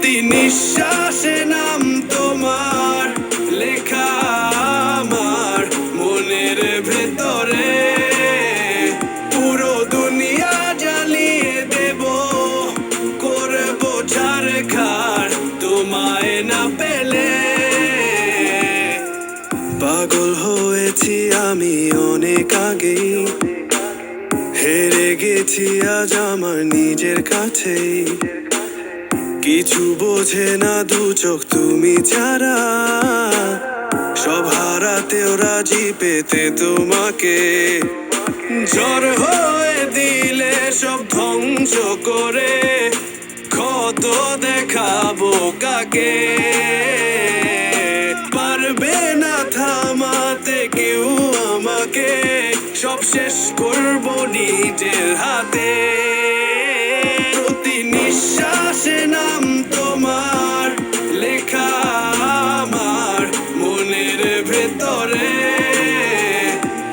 প্রতি নিঃশ্বাসে নাম তোমার লেখা আমার মনের ভেতরে। পুরো দুনিয়া জ্বালিয়ে দেব, করবো ছারখার তোমায় না পেলে। পাগল হয়েছি আমি অনেক আগেই, হেরে গেছি আজ আমার নিজের কাছেই। কিছু বোঝে না দু চোখ তুমি ছাড়া, সব হারাতেও রাজি পেতে তোমাকে। ঝড় হয়ে দিলে সব ধ্বংস করে, ক্ষত দেখাবো কাকে। পারবে না থামাতে কেউ আমাকে, সব শেষ করবো নিজের হাতে। প্রতি নিঃশ্বাসে নাম তোমার লেখা আমার মনের ভেতরে।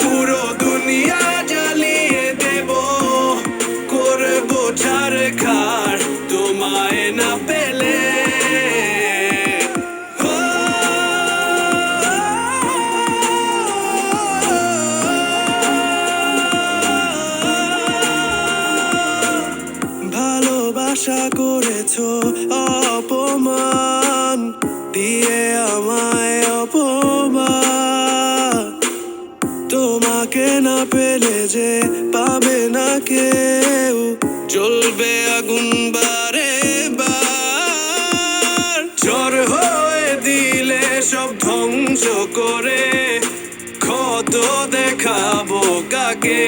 পুরো দুনিয়া জ্বালিয়ে দেব, করবো ছারখার তোমায় না পেলে। ভালোবাসা করেছো অপমান দিয়ে আমায় অপমান। তোমাকে না পেলে যে পাবে না কেউ, জ্বলবে আগুন বারে বার। ঝড় হয়ে দিলে সব ধ্বংস করে, ক্ষত দেখাবো কাকে।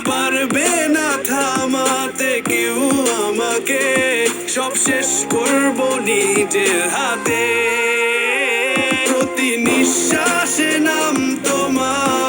পারবে না থামাতে কেউ আমাকে, সব শেষ করবো নিজের হাতে। প্রতি নিঃশ্বাসে নাম তোমার